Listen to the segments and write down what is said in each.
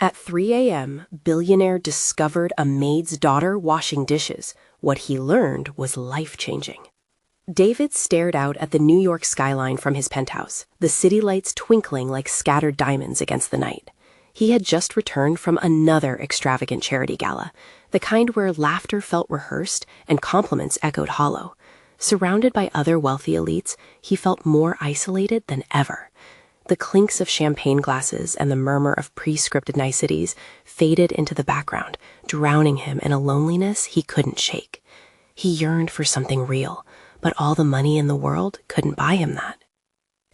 At 3 a.m., Billionaire discovered a maid's daughter washing dishes. What he learned was life-changing. David stared out at the New York skyline from his penthouse, the city lights twinkling like scattered diamonds against the night. He had just returned from another extravagant charity gala, the kind where laughter felt rehearsed and compliments echoed hollow. Surrounded by other wealthy elites, he felt more isolated than ever. The clinks of champagne glasses and the murmur of pre-scripted niceties faded into the background, drowning him in a loneliness he couldn't shake. He yearned for something real, but all the money in the world couldn't buy him that.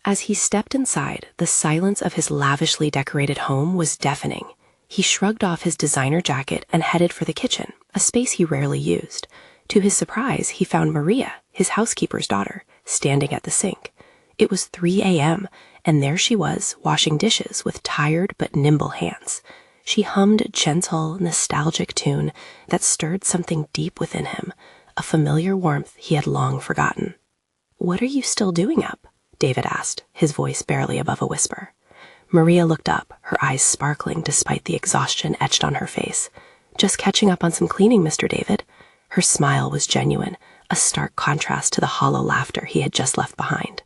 As he stepped inside, the silence of his lavishly decorated home was deafening. He shrugged off his designer jacket and headed for the kitchen, a space he rarely used. To his surprise, he found Maria, his housekeeper's daughter, standing at the sink. It was 3 a.m., and there she was, washing dishes with tired but nimble hands. She hummed a gentle, nostalgic tune that stirred something deep within him, a familiar warmth he had long forgotten. "What are you still doing up?" David asked, his voice barely above a whisper. Maria looked up, her eyes sparkling despite the exhaustion etched on her face. "Just catching up on some cleaning, Mr. David." Her smile was genuine, a stark contrast to the hollow laughter he had just left behind.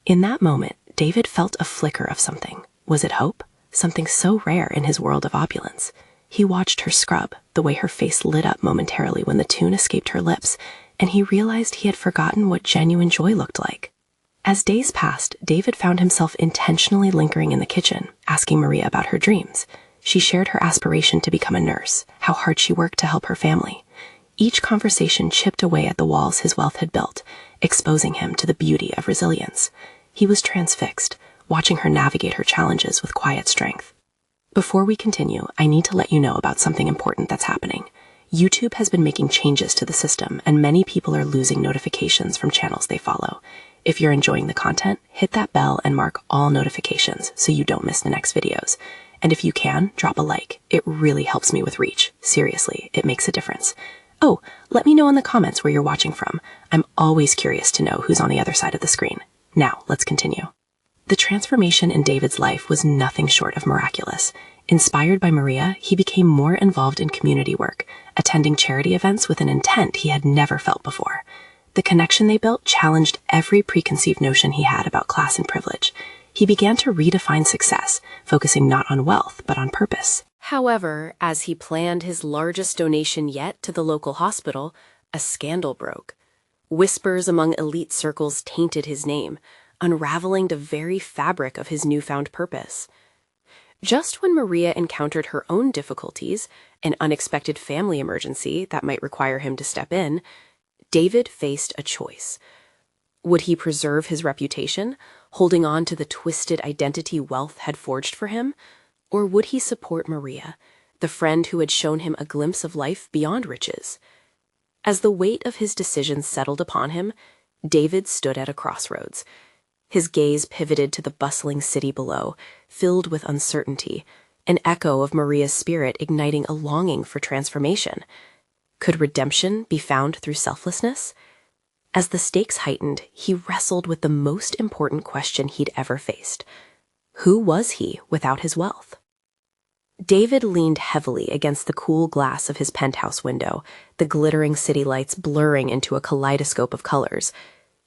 In that moment, David felt a flicker of something. Was it hope? Something so rare in his world of opulence. He watched her scrub, the way her face lit up momentarily when the tune escaped her lips, and he realized he had forgotten what genuine joy looked like. As days passed, David found himself intentionally lingering in the kitchen, asking Maria about her dreams. She shared her aspiration to become a nurse, how hard she worked to help her family. Each conversation chipped away at the walls his wealth had built, exposing him to the beauty of resilience. He was transfixed, watching her navigate her challenges with quiet strength. Before we continue, I need to let you know about something important that's happening. YouTube has been making changes to the system, and many people are losing notifications from channels they follow. If you're enjoying the content, hit that bell and mark all notifications so you don't miss the next videos. And if you can, drop a like. It really helps me with reach. Seriously, it makes a difference. Oh, let me know in the comments where you're watching from. I'm always curious to know who's on the other side of the screen. Now, let's continue. The transformation in David's life was nothing short of miraculous. Inspired by Maria, he became more involved in community work, attending charity events with an intent he had never felt before. The connection they built challenged every preconceived notion he had about class and privilege. He began to redefine success, focusing not on wealth, but on purpose. However, as he planned his largest donation yet to the local hospital, a scandal broke. Whispers among elite circles tainted his name, unraveling the very fabric of his newfound purpose. Just when Maria encountered her own difficulties, an unexpected family emergency that might require him to step in, David faced a choice. Would he preserve his reputation, holding on to the twisted identity wealth had forged for him? Or would he support Maria, the friend who had shown him a glimpse of life beyond riches? As the weight of his decision settled upon him, David stood at a crossroads. His gaze pivoted to the bustling city below, filled with uncertainty, an echo of Maria's spirit igniting a longing for transformation. Could redemption be found through selflessness? As the stakes heightened, he wrestled with the most important question he'd ever faced. Who was he without his wealth? David leaned heavily against the cool glass of his penthouse window, the glittering city lights blurring into a kaleidoscope of colors.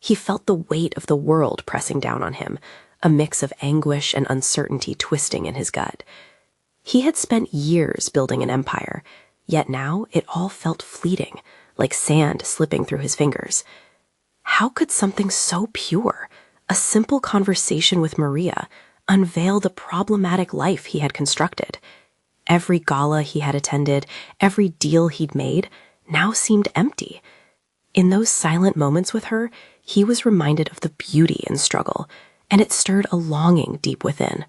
He felt the weight of the world pressing down on him, a mix of anguish and uncertainty twisting in his gut. He had spent years building an empire, yet now it all felt fleeting, like sand slipping through his fingers. How could something so pure, a simple conversation with Maria, unveil the problematic life he had constructed? Every gala he had attended, every deal he'd made, now seemed empty. In those silent moments with her, he was reminded of the beauty in struggle, and it stirred a longing deep within,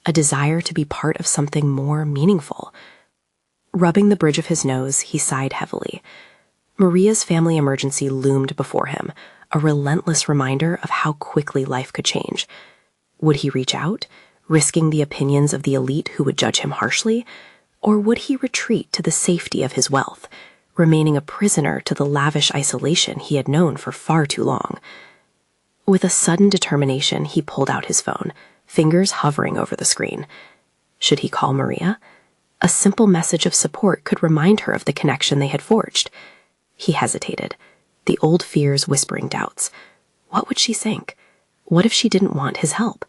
a desire to be part of something more meaningful. Rubbing the bridge of his nose, he sighed heavily. Maria's family emergency loomed before him, a relentless reminder of how quickly life could change. Would he reach out, risking the opinions of the elite who would judge him harshly? Or would he retreat to the safety of his wealth, remaining a prisoner to the lavish isolation he had known for far too long? With a sudden determination, he pulled out his phone, fingers hovering over the screen. Should he call Maria? A simple message of support could remind her of the connection they had forged. He hesitated, the old fears whispering doubts. What would she think? What if she didn't want his help?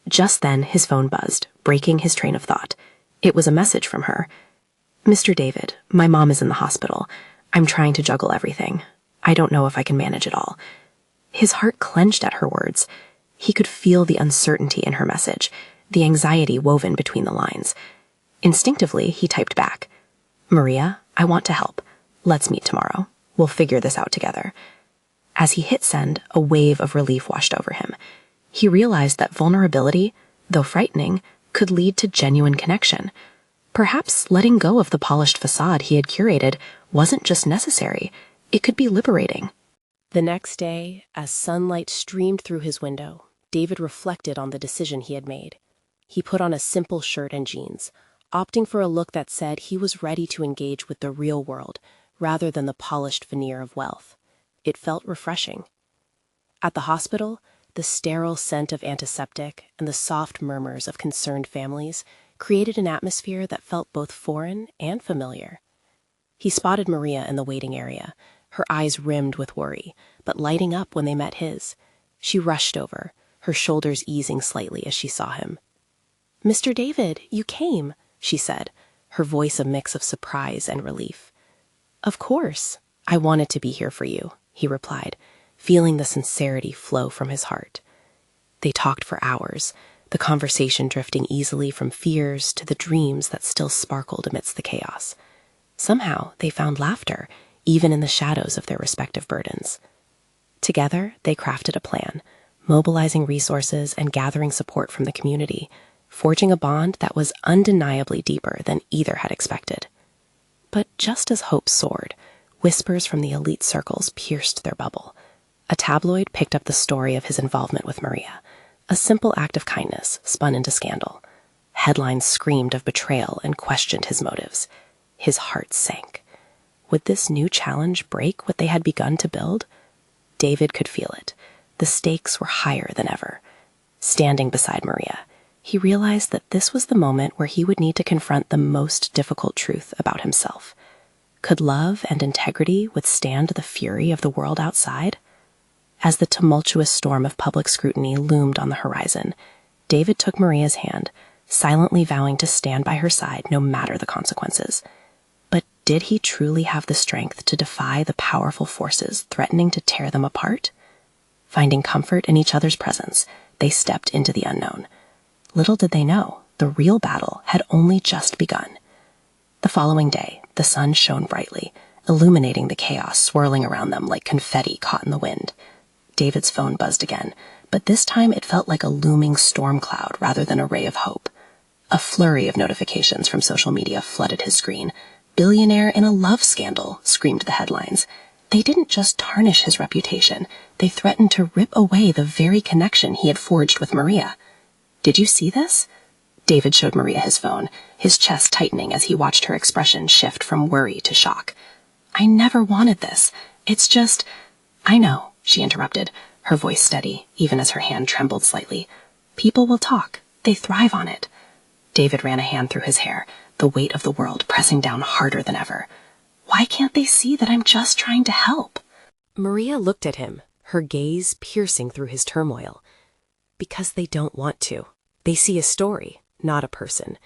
Just then, his phone buzzed, breaking his train of thought. It was a message from her. "Mr. David, my mom is in the hospital. I'm trying to juggle everything. I don't know if I can manage it all." His heart clenched at her words. He could feel the uncertainty in her message, the anxiety woven between the lines. Instinctively, he typed back, "Maria, I want to help. Let's meet tomorrow. We'll figure this out together." As he hit send, a wave of relief washed over him. He realized that vulnerability, though frightening, could lead to genuine connection. Perhaps letting go of the polished facade he had curated wasn't just necessary, it could be liberating. The next day, as sunlight streamed through his window, David reflected on the decision he had made. He put on a simple shirt and jeans, opting for a look that said he was ready to engage with the real world rather than the polished veneer of wealth. It felt refreshing. At the hospital, the sterile scent of antiseptic and the soft murmurs of concerned families created an atmosphere that felt both foreign and familiar. He spotted Maria in the waiting area, her eyes rimmed with worry, but lighting up when they met his. She rushed over, her shoulders easing slightly as she saw him. "Mr. David, you came," she said, her voice a mix of surprise and relief. "Of course. I wanted to be here for you," he replied, feeling the sincerity flow from his heart. They talked for hours, the conversation drifting easily from fears to the dreams that still sparkled amidst the chaos. Somehow, they found laughter, even in the shadows of their respective burdens. Together, they crafted a plan, mobilizing resources and gathering support from the community, forging a bond that was undeniably deeper than either had expected. But just as hope soared, whispers from the elite circles pierced their bubble. A tabloid picked up the story of his involvement with Maria, a simple act of kindness spun into scandal. Headlines screamed of betrayal and questioned his motives. His heart sank. Would this new challenge break what they had begun to build? David could feel it. The stakes were higher than ever. Standing beside Maria, he realized that this was the moment where he would need to confront the most difficult truth about himself. Could love and integrity withstand the fury of the world outside? As the tumultuous storm of public scrutiny loomed on the horizon, David took Maria's hand, silently vowing to stand by her side no matter the consequences. But did he truly have the strength to defy the powerful forces threatening to tear them apart? Finding comfort in each other's presence, they stepped into the unknown. Little did they know, the real battle had only just begun. The following day, the sun shone brightly, illuminating the chaos swirling around them like confetti caught in the wind. David's phone buzzed again, but this time it felt like a looming storm cloud rather than a ray of hope. A flurry of notifications from social media flooded his screen. "Billionaire in a love scandal," screamed the headlines. They didn't just tarnish his reputation, they threatened to rip away the very connection he had forged with Maria. "Did you see this?" David showed Maria his phone, his chest tightening as he watched her expression shift from worry to shock. "I never wanted this. It's just—" "I know," she interrupted, her voice steady, even as her hand trembled slightly. "People will talk. They thrive on it." David ran a hand through his hair, the weight of the world pressing down harder than ever. "Why can't they see that I'm just trying to help?" Maria looked at him, her gaze piercing through his turmoil. "Because they don't want to. They see a story, not a person.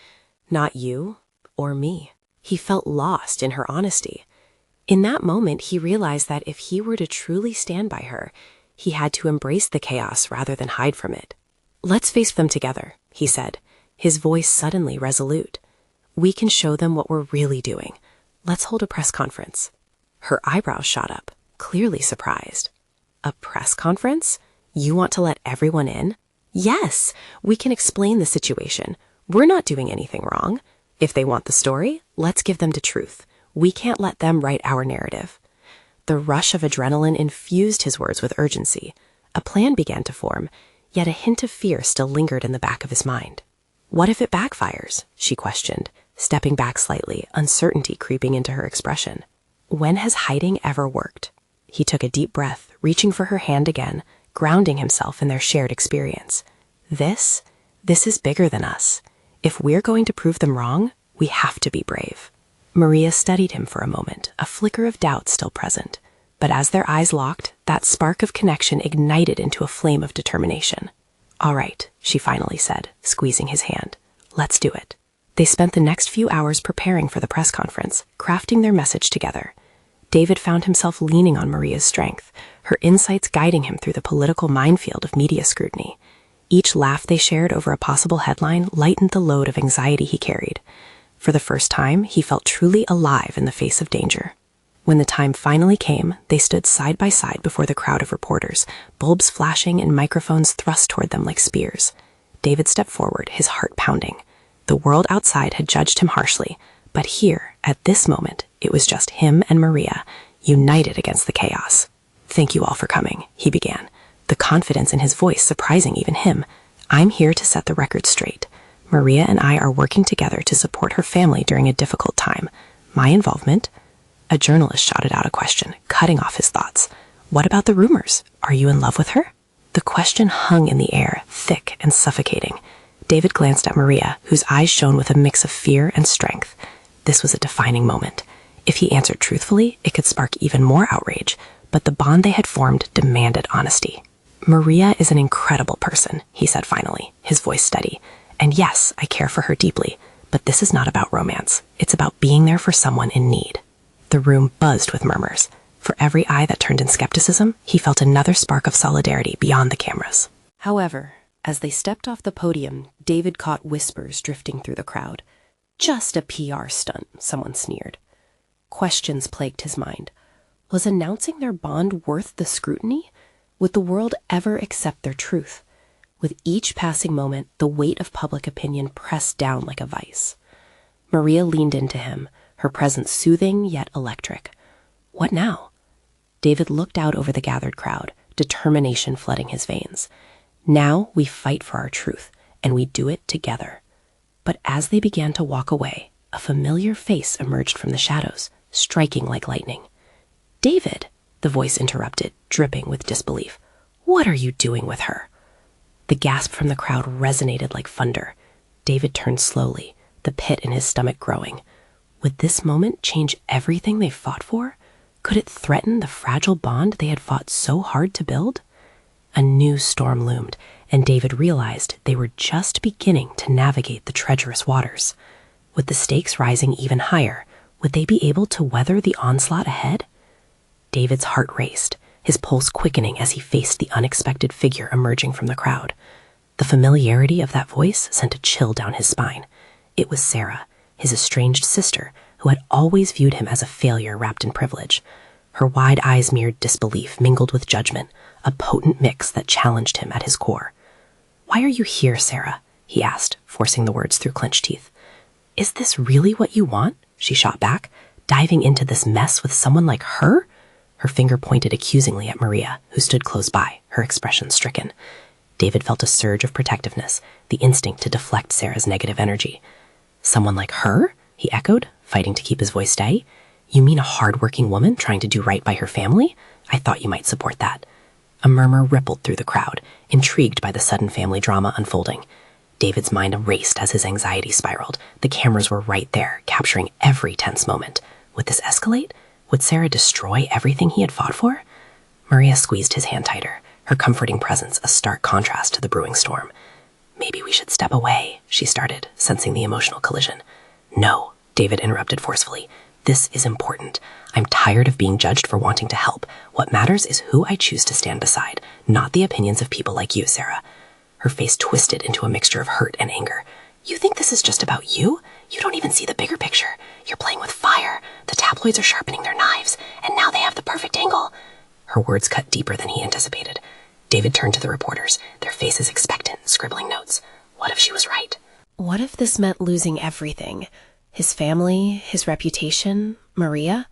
Not you or me." He felt lost in her honesty. In that moment, he realized that if he were to truly stand by her, he had to embrace the chaos rather than hide from it. "Let's face them together," he said, his voice suddenly resolute. "We can show them what we're really doing. Let's hold a press conference." Her eyebrows shot up, clearly surprised. "A press conference? You want to let everyone in?" "Yes, we can explain the situation. We're not doing anything wrong. If they want the story, let's give them the truth. We can't let them write our narrative." The rush of adrenaline infused his words with urgency. A plan began to form, yet a hint of fear still lingered in the back of his mind. "What if it backfires?" she questioned, stepping back slightly, uncertainty creeping into her expression. "When has hiding ever worked?" He took a deep breath, reaching for her hand again, grounding himself in their shared experience. This is bigger than us. If we're going to prove them wrong, We have to be brave. Maria studied him for a moment, a flicker of doubt still present. But as their eyes locked, that spark of connection ignited into a flame of determination. "All right," she finally said, squeezing his hand. "Let's do it." They spent the next few hours preparing for the press conference, crafting their message together. David found himself leaning on Maria's strength, her insights guiding him through the political minefield of media scrutiny. Each laugh they shared over a possible headline lightened the load of anxiety he carried. For the first time, he felt truly alive in the face of danger. When the time finally came, they stood side by side before the crowd of reporters, bulbs flashing and microphones thrust toward them like spears. David stepped forward, his heart pounding. The world outside had judged him harshly, but here, at this moment, it was just him and Maria, united against the chaos. "Thank you all for coming," he began, the confidence in his voice surprising even him. "I'm here to set the record straight. Maria and I are working together to support her family during a difficult time. My involvement..." A journalist shouted out a question, cutting off his thoughts. "What about the rumors? Are you in love with her?" The question hung in the air, thick and suffocating. David glanced at Maria, whose eyes shone with a mix of fear and strength. This was a defining moment. If he answered truthfully, it could spark even more outrage, but the bond they had formed demanded honesty. "Maria is an incredible person," he said finally, his voice steady. "And yes, I care for her deeply, but this is not about romance. It's about being there for someone in need." The room buzzed with murmurs. For every eye that turned in skepticism, he felt another spark of solidarity beyond the cameras. However, as they stepped off the podium, David caught whispers drifting through the crowd. "Just a PR stunt," someone sneered. Questions plagued his mind. Was announcing their bond worth the scrutiny? Would the world ever accept their truth? With each passing moment, the weight of public opinion pressed down like a vice. Maria leaned into him, her presence soothing yet electric. What now? David looked out over the gathered crowd, determination flooding his veins. Now we fight for our truth, and we do it together. But as they began to walk away, a familiar face emerged from the shadows, striking like lightning. "David," the voice interrupted, dripping with disbelief. "What are you doing with her?" The gasp from the crowd resonated like thunder. David turned slowly, the pit in his stomach growing. Would this moment change everything they fought for? Could it threaten the fragile bond they had fought so hard to build? A new storm loomed, and David realized they were just beginning to navigate the treacherous waters. With the stakes rising even higher, would they be able to weather the onslaught ahead? David's heart raced, his pulse quickening as he faced the unexpected figure emerging from the crowd. The familiarity of that voice sent a chill down his spine. It was Sarah, his estranged sister, who had always viewed him as a failure wrapped in privilege. Her wide eyes mirrored disbelief mingled with judgment, a potent mix that challenged him at his core. "Why are you here, Sarah?" he asked, forcing the words through clenched teeth. "Is this really what you want?" she shot back, diving into this mess with someone like her? Her finger pointed accusingly at Maria, who stood close by, her expression stricken. David felt a surge of protectiveness, the instinct to deflect Sarah's negative energy. "Someone like her?" he echoed, fighting to keep his voice steady. "You mean a hard-working woman trying to do right by her family? I thought you might support that." A murmur rippled through the crowd, intrigued by the sudden family drama unfolding. David's mind raced as his anxiety spiraled. The cameras were right there, capturing every tense moment. Would this escalate? Would Sarah destroy everything he had fought for? Maria squeezed his hand tighter, her comforting presence a stark contrast to the brewing storm. "Maybe we should step away," she started, sensing the emotional collision. "No," David interrupted forcefully. "This is important. I'm tired of being judged for wanting to help. What matters is who I choose to stand beside, not the opinions of people like you, Sarah." Her face twisted into a mixture of hurt and anger. "You think this is just about you? You don't even see the bigger picture. You're playing with fire. The tabloids are sharpening their knives, and now they have the perfect angle." Her words cut deeper than he anticipated. David turned to the reporters, their faces expectant, scribbling notes. What if she was right? What if this meant losing everything? His family, his reputation, Maria?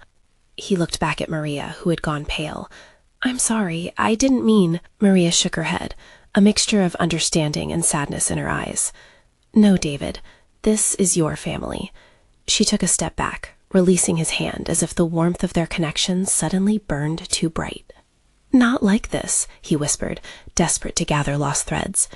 He looked back at Maria, who had gone pale. "I'm sorry, I didn't mean..." Maria shook her head, a mixture of understanding and sadness in her eyes. "No, David, this is your family." She took a step back, releasing his hand as if the warmth of their connection suddenly burned too bright. "Not like this," he whispered, desperate to gather lost threads.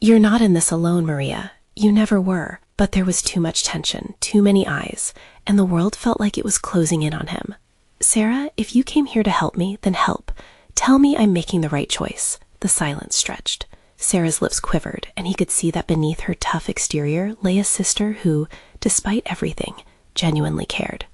"You're not in this alone, Maria. You never were. But there was too much tension, too many eyes, and the world felt like it was closing in on him. "Sarah, if you came here to help me, then help. Tell me I'm making the right choice." The silence stretched. Sarah's lips quivered, and he could see that beneath her tough exterior lay a sister who, despite everything, genuinely cared.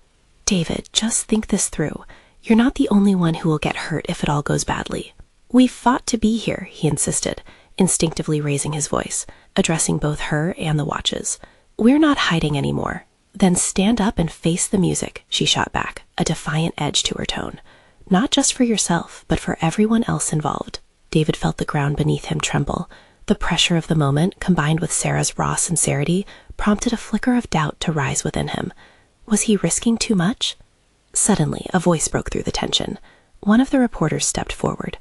"David, just think this through. You're not the only one who will get hurt if it all goes badly." "We've fought to be here," he insisted, instinctively raising his voice, addressing both her and the watches. "We're not hiding anymore." "Then stand up and face the music," she shot back, a defiant edge to her tone. "Not just for yourself, but for everyone else involved." David felt the ground beneath him tremble. The pressure of the moment, combined with Sarah's raw sincerity, prompted a flicker of doubt to rise within him. Was he risking too much? Suddenly, a voice broke through the tension. One of the reporters stepped forward.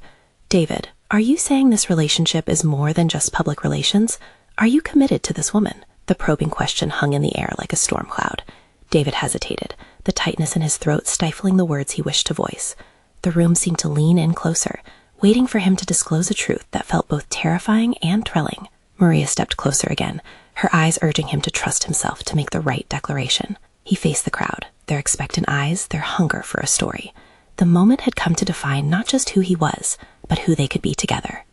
"David, are you saying this relationship is more than just public relations? Are you committed to this woman?" The probing question hung in the air like a storm cloud. David hesitated, the tightness in his throat stifling the words he wished to voice. The room seemed to lean in closer, waiting for him to disclose a truth that felt both terrifying and thrilling. Maria stepped closer again, her eyes urging him to trust himself to make the right declaration. He faced the crowd, their expectant eyes, their hunger for a story. The moment had come to define not just who he was, but who they could be together.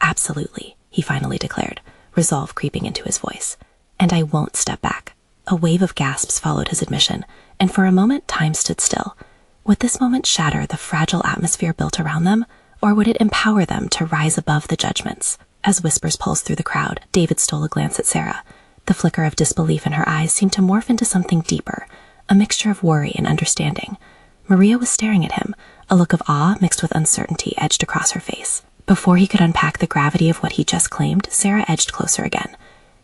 "Absolutely," he finally declared, resolve creeping into his voice. "And I won't step back." A wave of gasps followed his admission, and for a moment time stood still. Would this moment shatter the fragile atmosphere built around them, or would it empower them to rise above the judgments? As whispers pulsed through the crowd, David stole a glance at Sarah. The flicker of disbelief in her eyes seemed to morph into something deeper, a mixture of worry and understanding. Maria was staring at him, a look of awe mixed with uncertainty edged across her face. Before he could unpack the gravity of what he just claimed, Sarah edged closer again.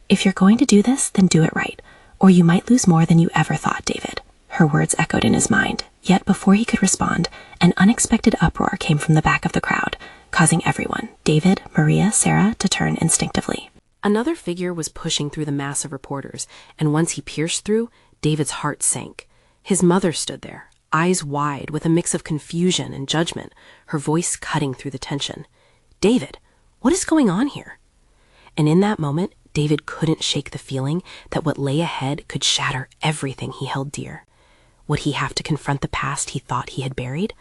"If you're going to do this, then do it right, or you might lose more than you ever thought, David." Her words echoed in his mind, yet before he could respond, an unexpected uproar came from the back of the crowd, causing everyone, David, Maria, Sarah, to turn instinctively. Another figure was pushing through the mass of reporters, and once he pierced through, David's heart sank. His mother stood there, eyes wide with a mix of confusion and judgment, her voice cutting through the tension. "David, what is going on here?" And in that moment, David couldn't shake the feeling that what lay ahead could shatter everything he held dear. Would he have to confront the past he thought he had buried?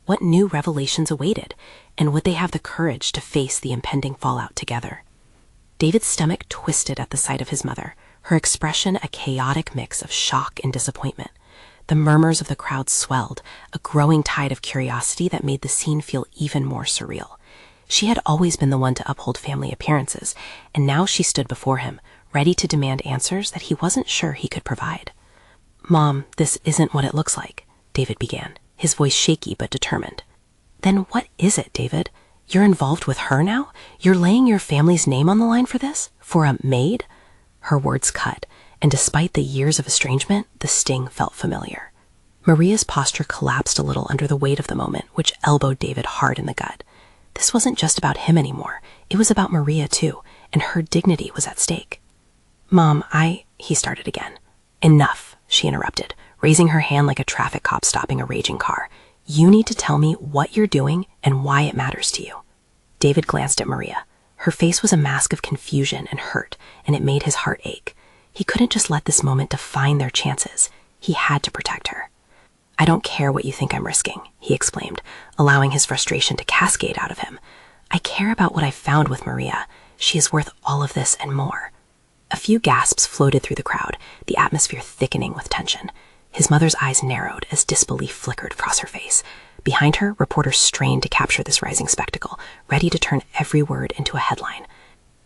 What new revelations awaited? And would they have the courage to face the impending fallout together? David's stomach twisted at the sight of his mother, her expression a chaotic mix of shock and disappointment. The murmurs of the crowd swelled, a growing tide of curiosity that made the scene feel even more surreal. She had always been the one to uphold family appearances, and now she stood before him, ready to demand answers that he wasn't sure he could provide. "Mom, this isn't what it looks like," David began, his voice shaky but determined. "Then what is it, David? You're involved with her now? You're laying your family's name on the line for this? For a maid?" Her words cut, and despite the years of estrangement, the sting felt familiar. Maria's posture collapsed a little under the weight of the moment, which elbowed David hard in the gut. This wasn't just about him anymore. It was about Maria, too, and her dignity was at stake. "Mom, he started again. "Enough," she interrupted, raising her hand like a traffic cop stopping a raging car. "You need to tell me what you're doing and why it matters to you." David glanced at Maria. Her face was a mask of confusion and hurt, and it made his heart ache. He couldn't just let this moment define their chances. He had to protect her. "I don't care what you think I'm risking," he exclaimed, allowing his frustration to cascade out of him. "I care about what I found with Maria. She is worth all of this and more." A few gasps floated through the crowd, the atmosphere thickening with tension. His mother's eyes narrowed as disbelief flickered across her face. Behind her, reporters strained to capture this rising spectacle, ready to turn every word into a headline.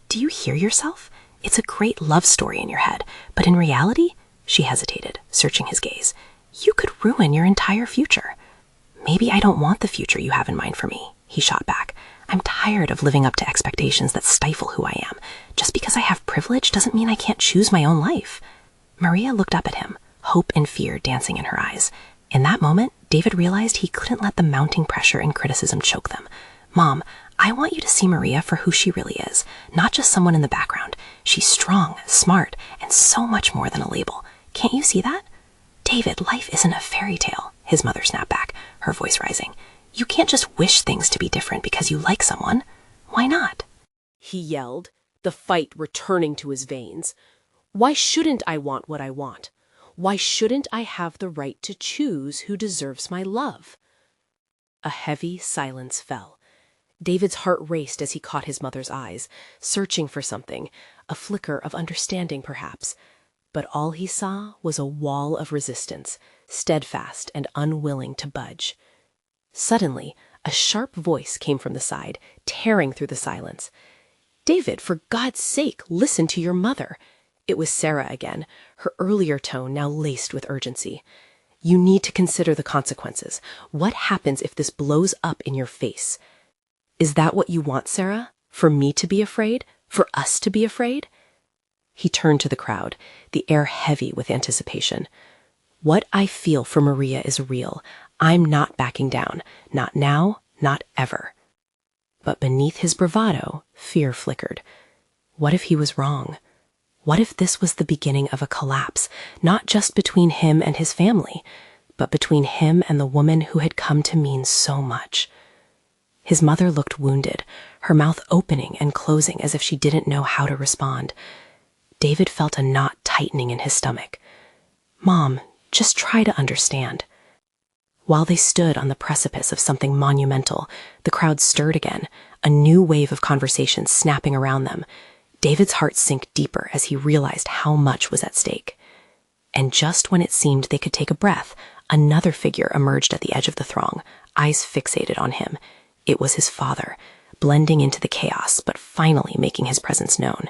"Do you hear yourself? It's a great love story in your head, but in reality," she hesitated, searching his gaze, "you could ruin your entire future." "Maybe I don't want the future you have in mind for me," he shot back. "I'm tired of living up to expectations that stifle who I am. Just because I have privilege doesn't mean I can't choose my own life." Maria looked up at him, hope and fear dancing in her eyes. In that moment, David realized he couldn't let the mounting pressure and criticism choke them. "Mom, I want you to see Maria for who she really is, not just someone in the background. She's strong, smart, and so much more than a label. Can't you see that?" "David, life isn't a fairy tale," his mother snapped back, her voice rising. "You can't just wish things to be different because you like someone. Why not?" He yelled, the fight returning to his veins. Why shouldn't I want what I want? Why shouldn't I have the right to choose who deserves my love? A heavy silence fell. David's heart raced as he caught his mother's eyes, searching for something, a flicker of understanding perhaps. But all he saw was a wall of resistance, steadfast and unwilling to budge. Suddenly, a sharp voice came from the side, tearing through the silence. "David, for God's sake, listen to your mother." It was Sarah again, her earlier tone now laced with urgency. "You need to consider the consequences. What happens if this blows up in your face? Is that what you want, Sarah? For me to be afraid? For us to be afraid?" He turned to the crowd, the air heavy with anticipation. "What I feel for Maria is real. I'm not backing down. Not now, not ever." But beneath his bravado, fear flickered. What if he was wrong? What if this was the beginning of a collapse, not just between him and his family, but between him and the woman who had come to mean so much? His mother looked wounded, her mouth opening and closing as if she didn't know how to respond. David felt a knot tightening in his stomach. "Mom, just try to understand." While they stood on the precipice of something monumental, the crowd stirred again, a new wave of conversation snapping around them. David's heart sank deeper as he realized how much was at stake. And just when it seemed they could take a breath, another figure emerged at the edge of the throng, eyes fixated on him. It was his father, blending into the chaos, but finally making his presence known.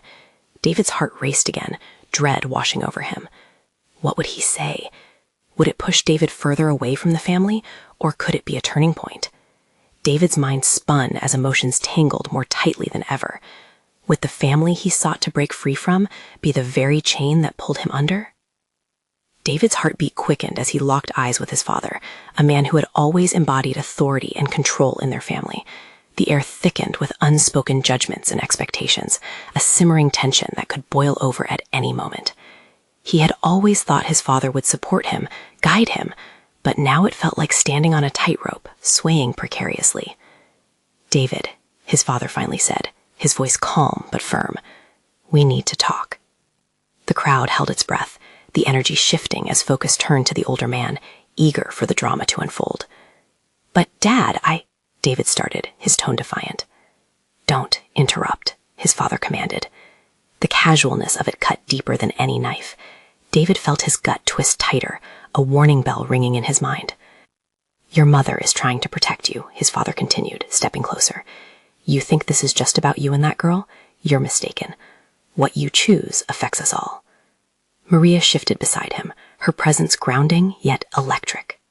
David's heart raced again, dread washing over him. What would he say? Would it push David further away from the family, or could it be a turning point? David's mind spun as emotions tangled more tightly than ever. Would the family he sought to break free from be the very chain that pulled him under? David's heartbeat quickened as he locked eyes with his father, a man who had always embodied authority and control in their family. The air thickened with unspoken judgments and expectations, a simmering tension that could boil over at any moment. He had always thought his father would support him, guide him, but now it felt like standing on a tightrope, swaying precariously. "David," his father finally said, his voice calm but firm, "we need to talk." The crowd held its breath, the energy shifting as focus turned to the older man, eager for the drama to unfold. "But Dad, David started, his tone defiant. "Don't interrupt," his father commanded. The casualness of it cut deeper than any knife. David felt his gut twist tighter, a warning bell ringing in his mind. "Your mother is trying to protect you," his father continued, stepping closer. "You think this is just about you and that girl? You're mistaken. What you choose affects us all." Maria shifted beside him, her presence grounding yet electric.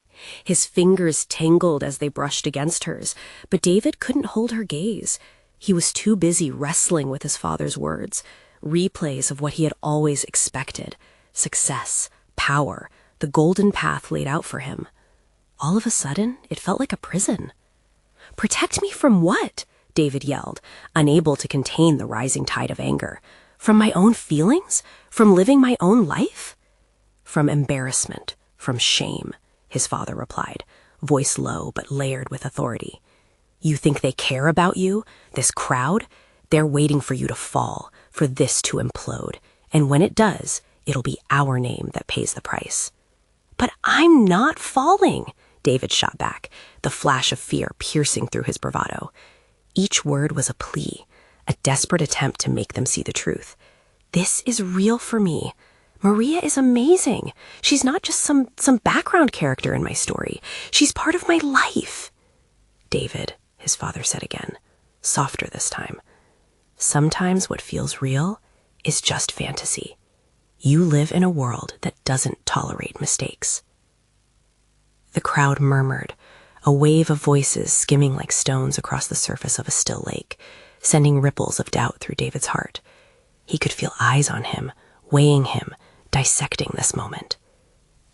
His fingers tangled as they brushed against hers, but David couldn't hold her gaze. He was too busy wrestling with his father's words, replays of what he had always expected: success, power, the golden path laid out for him. All of a sudden, it felt like a prison. "Protect me from what?" David yelled, unable to contain the rising tide of anger. "From my own feelings? From living my own life?" "From embarrassment, from shame," his father replied, voice low but layered with authority. "You think they care about you, this crowd? They're waiting for you to fall, for this to implode. And when it does, it'll be our name that pays the price." "But I'm not falling," David shot back, the flash of fear piercing through his bravado. Each word was a plea, a desperate attempt to make them see the truth. "This is real for me. Maria is amazing. She's not just some background character in my story. She's part of my life." "David," his father said again, softer this time, "sometimes what feels real is just fantasy. You live in a world that doesn't tolerate mistakes." The crowd murmured, a wave of voices skimming like stones across the surface of a still lake, sending ripples of doubt through David's heart. He could feel eyes on him, weighing him, dissecting this moment.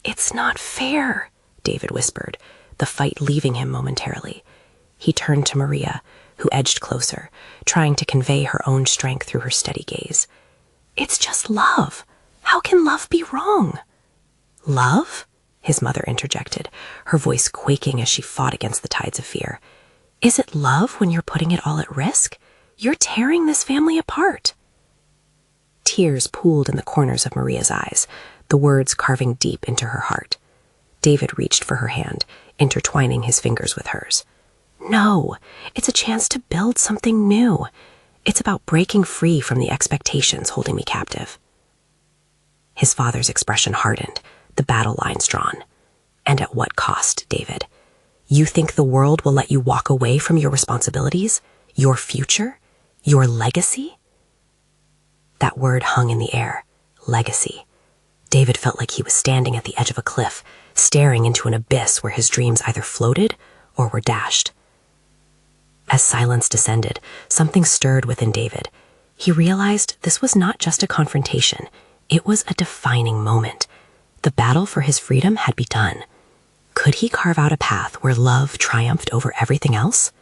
"It's not fair," David whispered, the fight leaving him momentarily. He turned to Maria, who edged closer, trying to convey her own strength through her steady gaze. "It's just love. How can love be wrong?" "Love?" his mother interjected, her voice quaking as she fought against the tides of fear. "Is it love when you're putting it all at risk? You're tearing this family apart." Tears pooled in the corners of Maria's eyes, the words carving deep into her heart. David reached for her hand, intertwining his fingers with hers. No, it's a chance to build something new. It's about breaking free from the expectations holding me captive. His father's expression hardened, the battle lines drawn. And at what cost, David? You think the world will let you walk away from your responsibilities, your future, your legacy? That word hung in the air, legacy. David felt like he was standing at the edge of a cliff, staring into an abyss where his dreams either floated or were dashed. As silence descended, something stirred within David. He realized this was not just a confrontation, it was a defining moment. The battle for his freedom had begun. Could he carve out a path where love triumphed over everything else?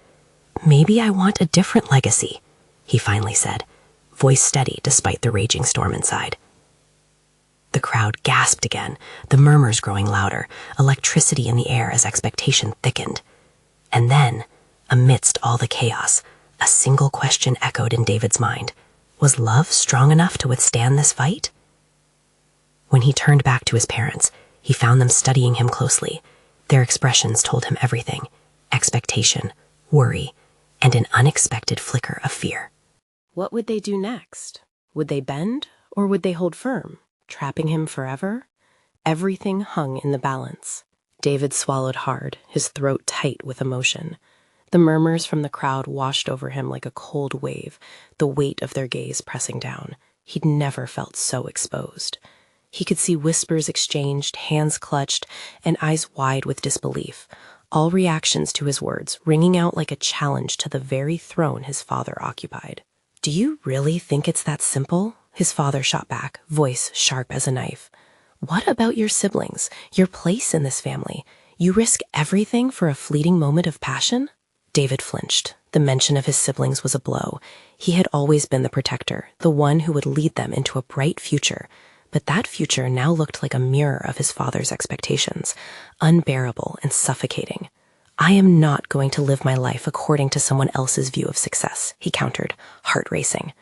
Maybe I want a different legacy, he finally said, voice steady despite the raging storm inside. The crowd gasped again, the murmurs growing louder, electricity in the air as expectation thickened. And then, amidst all the chaos, a single question echoed in David's mind. Was love strong enough to withstand this fight? When he turned back to his parents, he found them studying him closely. Their expressions told him everything: expectation, worry, and an unexpected flicker of fear. What would they do next? Would they bend, or would they hold firm, trapping him forever? Everything hung in the balance. David swallowed hard, his throat tight with emotion. The murmurs from the crowd washed over him like a cold wave, the weight of their gaze pressing down. He'd never felt so exposed. He could see whispers exchanged, hands clutched, and eyes wide with disbelief, all reactions to his words ringing out like a challenge to the very throne his father occupied. "Do you really think it's that simple?" his father shot back, voice sharp as a knife. "What about your siblings, your place in this family? You risk everything for a fleeting moment of passion?" David flinched. The mention of his siblings was a blow. He had always been the protector, the one who would lead them into a bright future. But that future now looked like a mirror of his father's expectations, unbearable and suffocating. "I am not going to live my life according to someone else's view of success," he countered, heart racing.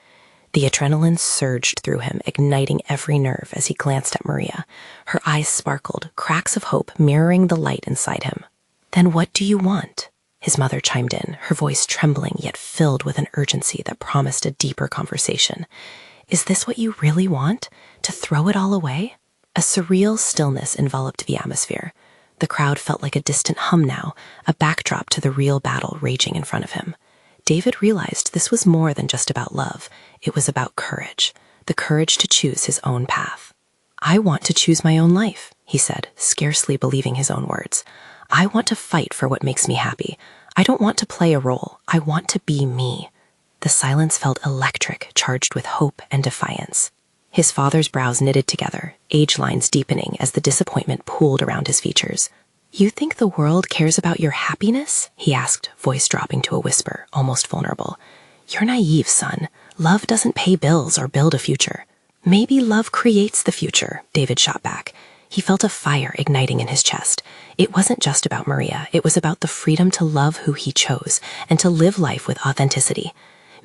The adrenaline surged through him, igniting every nerve as he glanced at Maria. Her eyes sparkled, cracks of hope mirroring the light inside him. "Then what do you want?" his mother chimed in, her voice trembling yet filled with an urgency that promised a deeper conversation. "Is this what you really want? To throw it all away?" A surreal stillness enveloped the atmosphere. The crowd felt like a distant hum now, a backdrop to the real battle raging in front of him. David realized this was more than just about love. It was about courage, the courage to choose his own path. "I want to choose my own life," he said, scarcely believing his own words. "I want to fight for what makes me happy. I don't want to play a role. I want to be me." The silence felt electric, charged with hope and defiance. His father's brows knitted together, age lines deepening as the disappointment pooled around his features. "You think the world cares about your happiness?" he asked, voice dropping to a whisper, almost vulnerable. "You're naive, son. Love doesn't pay bills or build a future." "Maybe love creates the future," David shot back. He felt a fire igniting in his chest. It wasn't just about Maria. It was about the freedom to love who he chose and to live life with authenticity.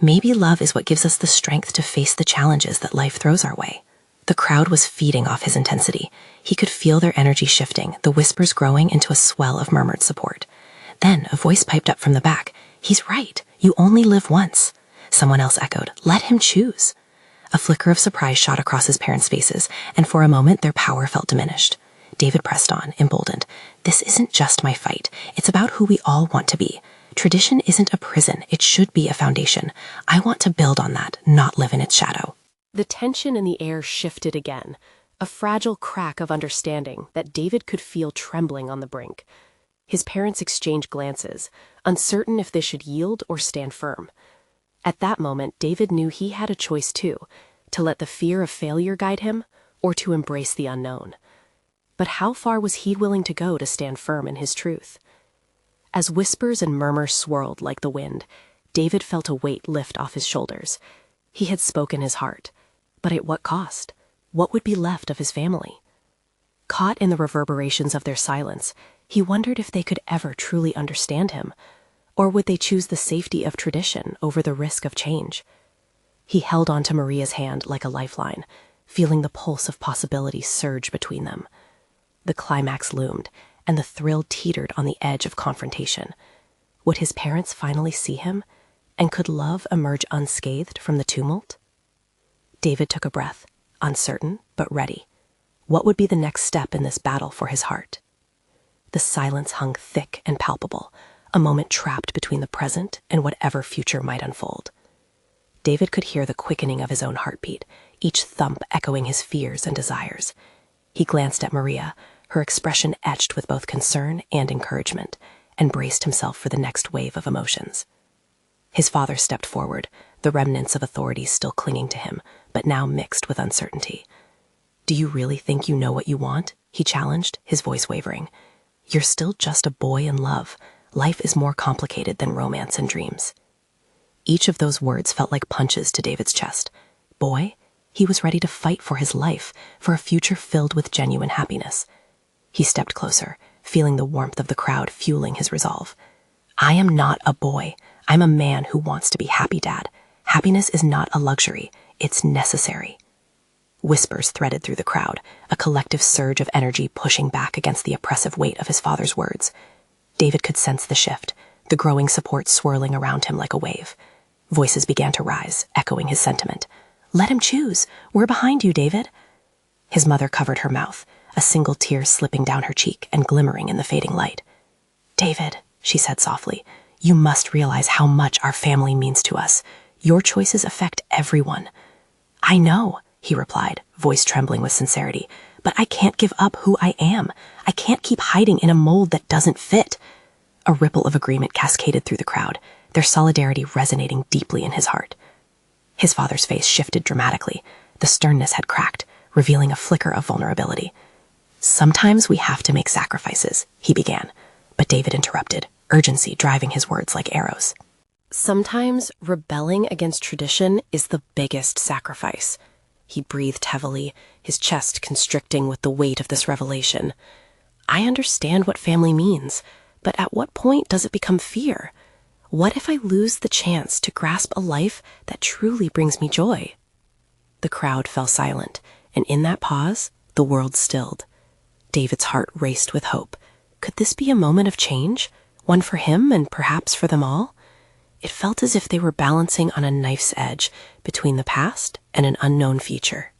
Maybe love is what gives us the strength to face the challenges that life throws our way. The crowd was feeding off his intensity. He could feel their energy shifting, the whispers growing into a swell of murmured support. Then a voice piped up from the back. "He's right. You only live once." Someone else echoed, "Let him choose." A flicker of surprise shot across his parents' faces, and for a moment their power felt diminished. David pressed on, emboldened. "This isn't just my fight. It's about who we all want to be. Tradition isn't a prison. It should be a foundation. I want to build on that, not live in its shadow." The tension in the air shifted again, a fragile crack of understanding that David could feel trembling on the brink. His parents exchanged glances, uncertain if they should yield or stand firm. At that moment, David knew he had a choice too, to let the fear of failure guide him or to embrace the unknown. But how far was he willing to go to stand firm in his truth? As whispers and murmurs swirled like the wind, David felt a weight lift off his shoulders. He had spoken his heart, but at what cost? What would be left of his family? Caught in the reverberations of their silence, he wondered if they could ever truly understand him, or would they choose the safety of tradition over the risk of change? He held onto Maria's hand like a lifeline, feeling the pulse of possibility surge between them. The climax loomed, and the thrill teetered on the edge of confrontation. Would his parents finally see him? And could love emerge unscathed from the tumult? David took a breath, uncertain but ready. What would be the next step in this battle for his heart? The silence hung thick and palpable, a moment trapped between the present and whatever future might unfold. David could hear the quickening of his own heartbeat, each thump echoing his fears and desires. He glanced at Maria, her expression etched with both concern and encouragement, and braced himself for the next wave of emotions. His father stepped forward, the remnants of authority still clinging to him, but now mixed with uncertainty. "Do you really think you know what you want?" he challenged, his voice wavering. "You're still just a boy in love. Life is more complicated than romance and dreams." Each of those words felt like punches to David's chest. Boy? He was ready to fight for his life, for a future filled with genuine happiness. He stepped closer, feeling the warmth of the crowd fueling his resolve. "I am not a boy. I'm a man who wants to be happy, Dad. Happiness is not a luxury. It's necessary." Whispers threaded through the crowd, a collective surge of energy pushing back against the oppressive weight of his father's words. David could sense the shift, the growing support swirling around him like a wave. Voices began to rise, echoing his sentiment. "Let him choose. We're behind you, David." His mother covered her mouth, a single tear slipping down her cheek and glimmering in the fading light. "David," she said softly, "you must realize how much our family means to us. Your choices affect everyone." "I know," he replied, voice trembling with sincerity, "but I can't give up who I am. I can't keep hiding in a mold that doesn't fit." A ripple of agreement cascaded through the crowd, their solidarity resonating deeply in his heart. His father's face shifted dramatically. The sternness had cracked, revealing a flicker of vulnerability. "Sometimes we have to make sacrifices," he began, but David interrupted, urgency driving his words like arrows. "Sometimes rebelling against tradition is the biggest sacrifice." He breathed heavily, his chest constricting with the weight of this revelation. "I understand what family means, but at what point does it become fear? What if I lose the chance to grasp a life that truly brings me joy?" The crowd fell silent, and in that pause, the world stilled. David's heart raced with hope. Could this be a moment of change? One for him and perhaps for them all? It felt as if they were balancing on a knife's edge between the past and an unknown future.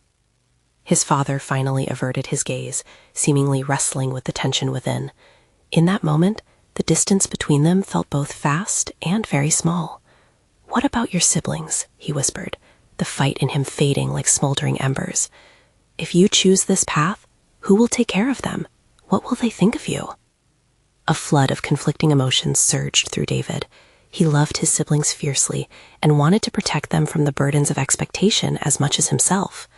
His father finally averted his gaze, seemingly wrestling with the tension within. In that moment, the distance between them felt both vast and very small. "What about your siblings?" he whispered, the fight in him fading like smoldering embers. "If you choose this path, who will take care of them? What will they think of you?" A flood of conflicting emotions surged through David. He loved his siblings fiercely and wanted to protect them from the burdens of expectation as much as himself.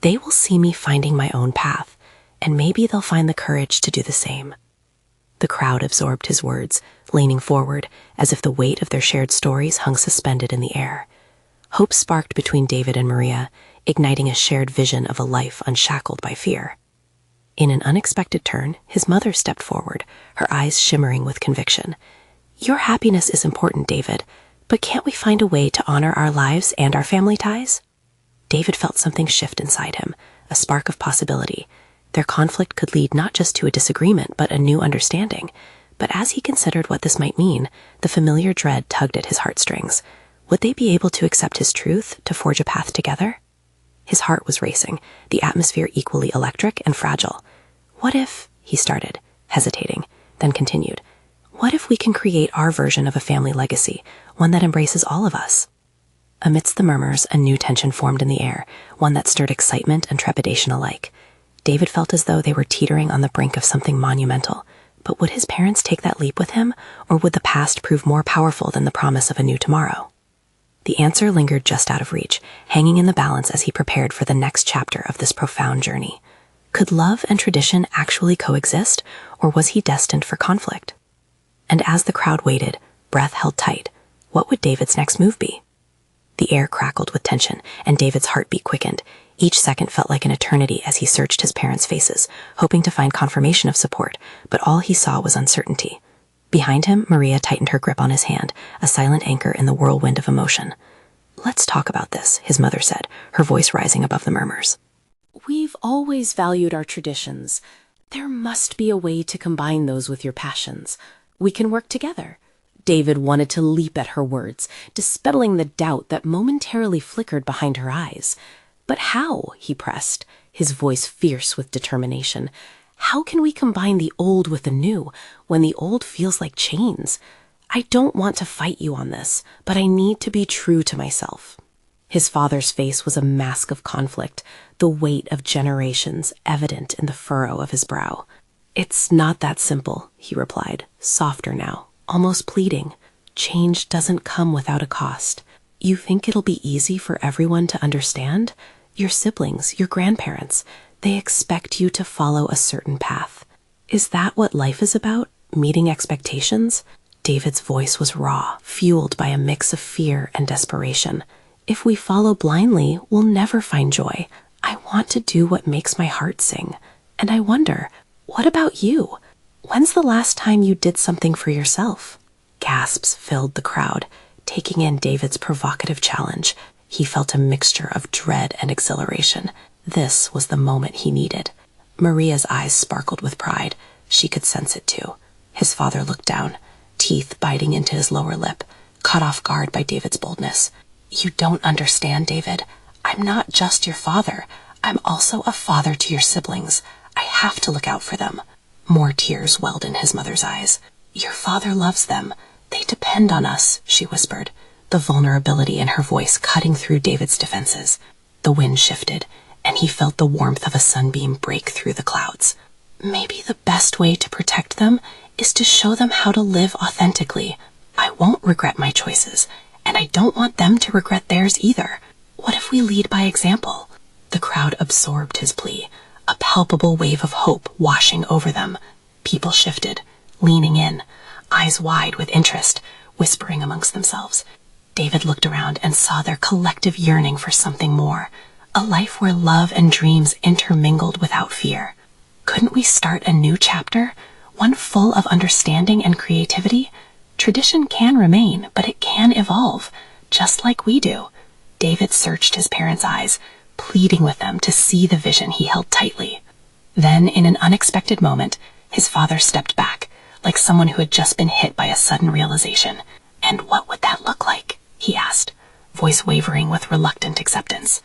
"They will see me finding my own path, and maybe they'll find the courage to do the same." The crowd absorbed his words, leaning forward, as if the weight of their shared stories hung suspended in the air. Hope sparked between David and Maria, igniting a shared vision of a life unshackled by fear. In an unexpected turn, his mother stepped forward, her eyes shimmering with conviction. "Your happiness is important, David, but can't we find a way to honor our lives and our family ties?" David felt something shift inside him, a spark of possibility. Their conflict could lead not just to a disagreement, but a new understanding. But as he considered what this might mean, the familiar dread tugged at his heartstrings. Would they be able to accept his truth, to forge a path together? His heart was racing, the atmosphere equally electric and fragile. "What if," he started, hesitating, then continued, "what if we can create our version of a family legacy, one that embraces all of us?" Amidst the murmurs, a new tension formed in the air, one that stirred excitement and trepidation alike. David felt as though they were teetering on the brink of something monumental. But would his parents take that leap with him, or would the past prove more powerful than the promise of a new tomorrow? The answer lingered just out of reach, hanging in the balance as he prepared for the next chapter of this profound journey. Could love and tradition actually coexist, or was he destined for conflict? And as the crowd waited, breath held tight, what would David's next move be? The air crackled with tension, and David's heartbeat quickened. Each second felt like an eternity as he searched his parents' faces, hoping to find confirmation of support, but all he saw was uncertainty. Behind him, Maria tightened her grip on his hand, a silent anchor in the whirlwind of emotion. Let's talk about this, his mother said, her voice rising above the murmurs. We've always valued our traditions. There must be a way to combine those with your passions. We can work together. David wanted to leap at her words, dispelling the doubt that momentarily flickered behind her eyes. But how, he pressed, his voice fierce with determination. How can we combine the old with the new when the old feels like chains? I don't want to fight you on this, but I need to be true to myself. His father's face was a mask of conflict, the weight of generations evident in the furrow of his brow. It's not that simple, he replied, softer now, almost pleading. Change doesn't come without a cost. You think it'll be easy for everyone to understand? Your siblings, your grandparents, they expect you to follow a certain path. Is that what life is about? Meeting expectations? David's voice was raw, fueled by a mix of fear and desperation. If we follow blindly, we'll never find joy. I want to do what makes my heart sing. And I wonder, what about you? When's the last time you did something for yourself? Gasps filled the crowd, taking in David's provocative challenge. He felt a mixture of dread and exhilaration. This was the moment he needed. Maria's eyes sparkled with pride. She could sense it too. His father looked down, teeth biting into his lower lip, caught off guard by David's boldness. You don't understand, David. I'm not just your father. I'm also a father to your siblings. I have to look out for them. More tears welled in his mother's eyes. Your father loves them. They depend on us, she whispered, the vulnerability in her voice cutting through David's defenses. The wind shifted, and he felt the warmth of a sunbeam break through the clouds. Maybe the best way to protect them is to show them how to live authentically. I won't regret my choices, and I don't want them to regret theirs either. What if we lead by example? The crowd absorbed his plea, a palpable wave of hope washing over them. People shifted, leaning in, eyes wide with interest, whispering amongst themselves. David looked around and saw their collective yearning for something more, a life where love and dreams intermingled without fear. Couldn't we start a new chapter, one full of understanding and creativity? Tradition can remain, but it can evolve, just like we do. David searched his parents' eyes, pleading with them to see the vision he held tightly. Then, in an unexpected moment, his father stepped back, like someone who had just been hit by a sudden realization. And what would that look like? He asked, voice wavering with reluctant acceptance.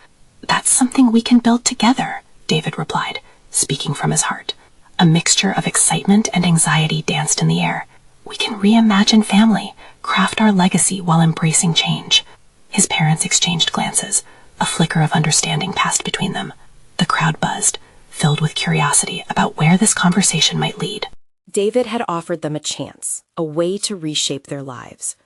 That's something we can build together, David replied, speaking from his heart. A mixture of excitement and anxiety danced in the air. We can reimagine family, craft our legacy while embracing change. His parents exchanged glances. A flicker of understanding passed between them. The crowd buzzed, filled with curiosity about where this conversation might lead. David had offered them a chance, a way to reshape their lives.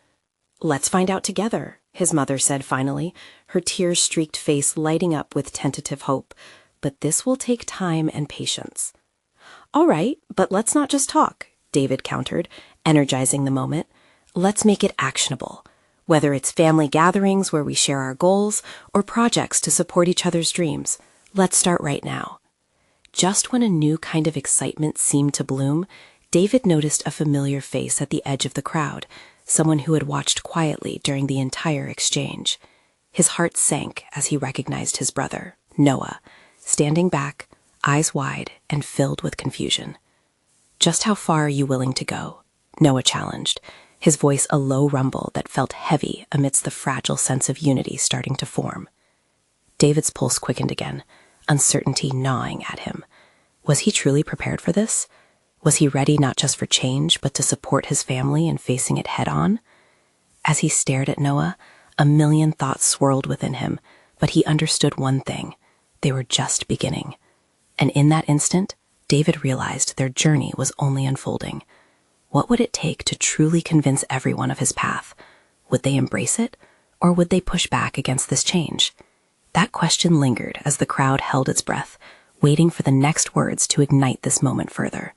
Let's find out together, his mother said finally, her tear-streaked face lighting up with tentative hope. But this will take time and patience. All right, but let's not just talk, David countered, energizing the moment. Let's make it actionable. Whether it's family gatherings where we share our goals or projects to support each other's dreams, let's start right now. Just when a new kind of excitement seemed to bloom, David noticed a familiar face at the edge of the crowd, someone who had watched quietly during the entire exchange. His heart sank as he recognized his brother, Noah, standing back, eyes wide and filled with confusion. Just how far are you willing to go? Noah challenged, his voice a low rumble that felt heavy amidst the fragile sense of unity starting to form. David's pulse quickened again, uncertainty gnawing at him. Was he truly prepared for this? Was he ready not just for change, but to support his family in facing it head-on? As he stared at Noah, a million thoughts swirled within him, but he understood one thing. They were just beginning. And in that instant, David realized their journey was only unfolding. What would it take to truly convince everyone of his path? Would they embrace it, or would they push back against this change? That question lingered as the crowd held its breath, waiting for the next words to ignite this moment further.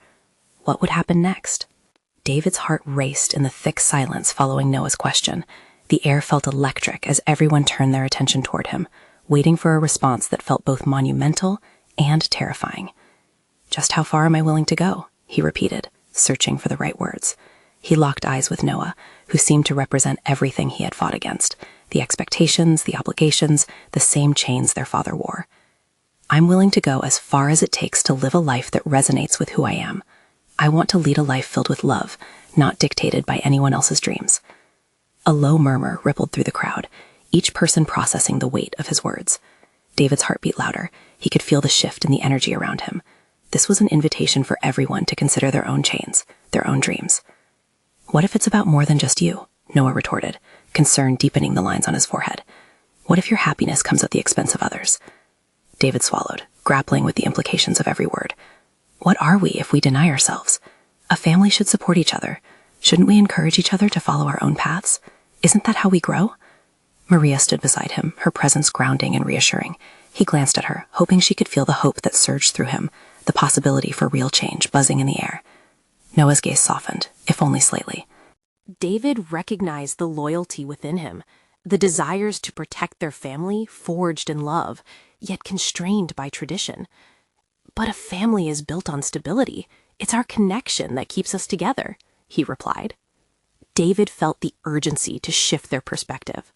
What would happen next? David's heart raced in the thick silence following Noah's question. The air felt electric as everyone turned their attention toward him, waiting for a response that felt both monumental and terrifying. Just how far am I willing to go? He repeated, searching for the right words. He locked eyes with Noah, who seemed to represent everything he had fought against, The expectations, the obligations, the same chains their father wore. I'm willing to go as far as it takes to live a life that resonates with who I am. I want to lead a life filled with love, not dictated by anyone else's dreams. A low murmur rippled through the crowd, each person processing the weight of his words. David's heart beat louder. He could feel the shift in the energy around him. This was an invitation for everyone to consider their own chains, their own dreams. What if it's about more than just you? Noah retorted, concern deepening the lines on his forehead. What if your happiness comes at the expense of others? David swallowed, grappling with the implications of every word. What are we if we deny ourselves? A family should support each other. Shouldn't we encourage each other to follow our own paths? Isn't that how we grow? Maria stood beside him, her presence grounding and reassuring. He glanced at her, hoping she could feel the hope that surged through him, the possibility for real change buzzing in the air. Noah's gaze softened, if only slightly. David recognized the loyalty within him, the desires to protect their family forged in love, yet constrained by tradition. But a family is built on stability. It's our connection that keeps us together, he replied. David felt the urgency to shift their perspective.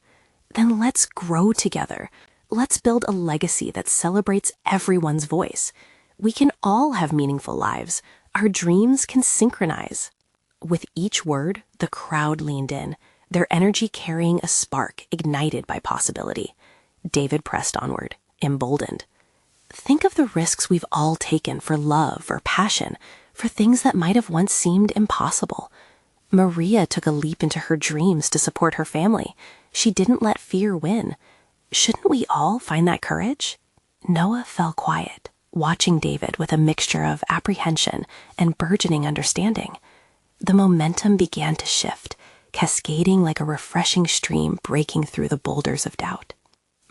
Then let's grow together. Let's build a legacy that celebrates everyone's voice. We can all have meaningful lives. Our dreams can synchronize. With each word, the crowd leaned in, their energy carrying a spark ignited by possibility. David pressed onward, emboldened. Think of the risks we've all taken for love or passion, for things that might have once seemed impossible. Maria took a leap into her dreams to support her family. She didn't let fear win. Shouldn't we all find that courage? Noah fell quiet, watching David with a mixture of apprehension and burgeoning understanding. The momentum began to shift, cascading like a refreshing stream breaking through the boulders of doubt.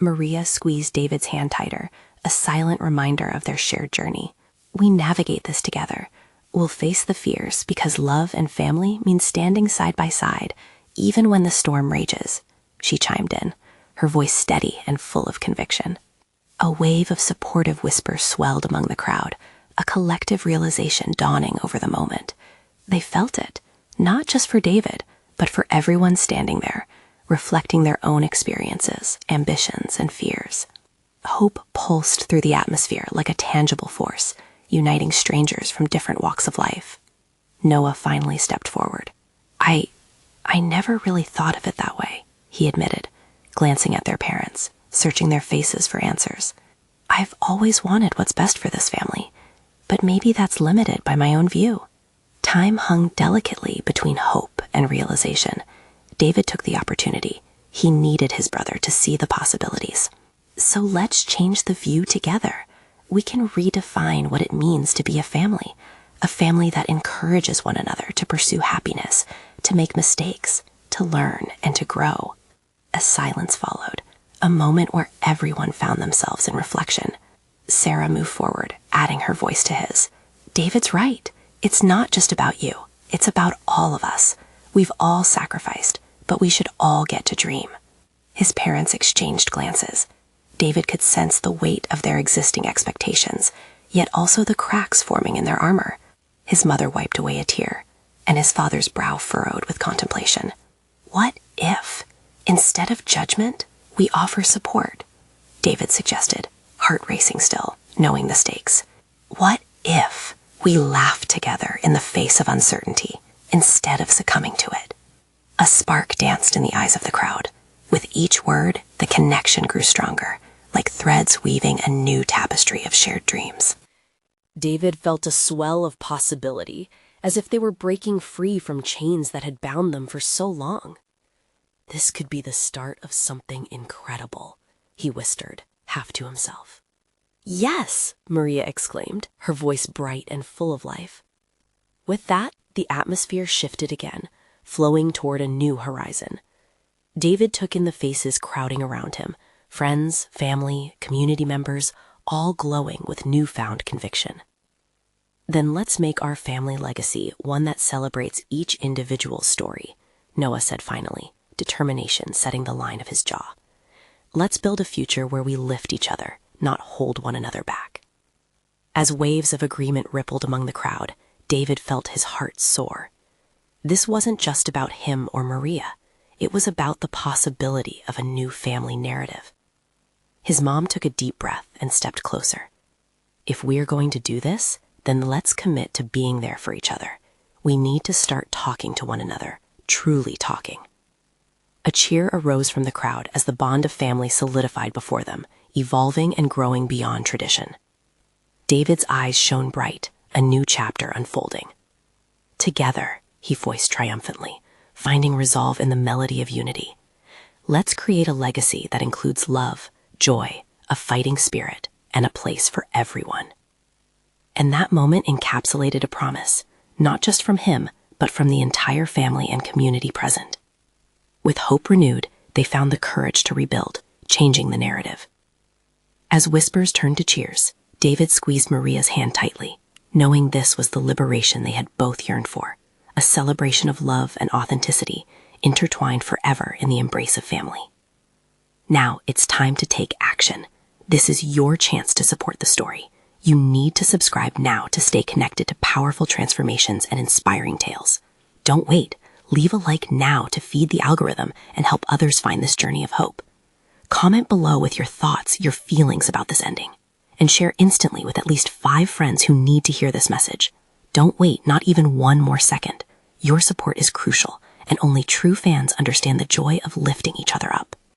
Maria squeezed David's hand tighter, a silent reminder of their shared journey. We navigate this together. We'll face the fears because love and family mean standing side by side, even when the storm rages, she chimed in, her voice steady and full of conviction. A wave of supportive whispers swelled among the crowd, a collective realization dawning over the moment. They felt it, not just for David, but for everyone standing there, reflecting their own experiences, ambitions, and fears. Hope pulsed through the atmosphere like a tangible force, uniting strangers from different walks of life. Noah finally stepped forward. I never really thought of it that way, he admitted, glancing at their parents, searching their faces for answers. I've always wanted what's best for this family, but maybe that's limited by my own view. Time hung delicately between hope and realization. David took the opportunity. He needed his brother to see the possibilities. So let's change the view together. We can redefine what it means to be a family that encourages one another to pursue happiness, to make mistakes, to learn, and to grow. A silence followed, a moment where everyone found themselves in reflection. Sarah moved forward, adding her voice to his. David's right. It's not just about you. It's about all of us. We've all sacrificed, but we should all get to dream. His parents exchanged glances. David could sense the weight of their existing expectations, yet also the cracks forming in their armor. His mother wiped away a tear, and his father's brow furrowed with contemplation. What if, instead of judgment, we offer support? David suggested, heart racing still, knowing the stakes. What if we laugh together in the face of uncertainty, instead of succumbing to it? A spark danced in the eyes of the crowd. With each word, the connection grew stronger, like threads weaving a new tapestry of shared dreams. David felt a swell of possibility, as if they were breaking free from chains that had bound them for so long. This could be the start of something incredible, he whispered, half to himself. Yes, Maria exclaimed, her voice bright and full of life. With that, the atmosphere shifted again, flowing toward a new horizon. David took in the faces crowding around him, friends, family, community members, all glowing with newfound conviction. Then let's make our family legacy one that celebrates each individual's story, Noah said finally, determination setting the line of his jaw. Let's build a future where we lift each other, not hold one another back. As waves of agreement rippled among the crowd, David felt his heart soar. This wasn't just about him or Maria. It was about the possibility of a new family narrative. His mom took a deep breath and stepped closer. If we're going to do this, then let's commit to being there for each other. We need to start talking to one another, truly talking. A cheer arose from the crowd as the bond of family solidified before them, evolving and growing beyond tradition. David's eyes shone bright, a new chapter unfolding. Together, he voiced triumphantly, finding resolve in the melody of unity. Let's create a legacy that includes love, joy, a fighting spirit, and a place for everyone. And that moment encapsulated a promise, not just from him, but from the entire family and community present. With hope renewed, they found the courage to rebuild, changing the narrative. As whispers turned to cheers, David squeezed Maria's hand tightly, knowing this was the liberation they had both yearned for, a celebration of love and authenticity, intertwined forever in the embrace of family. Now it's time to take action. This is your chance to support the story. You need to subscribe now to stay connected to powerful transformations and inspiring tales. Don't wait. Leave a like now to feed the algorithm and help others find this journey of hope. Comment below with your thoughts, your feelings about this ending, and share instantly with at least 5 friends who need to hear this message. Don't wait, not even one more second. Your support is crucial, and only true fans understand the joy of lifting each other up.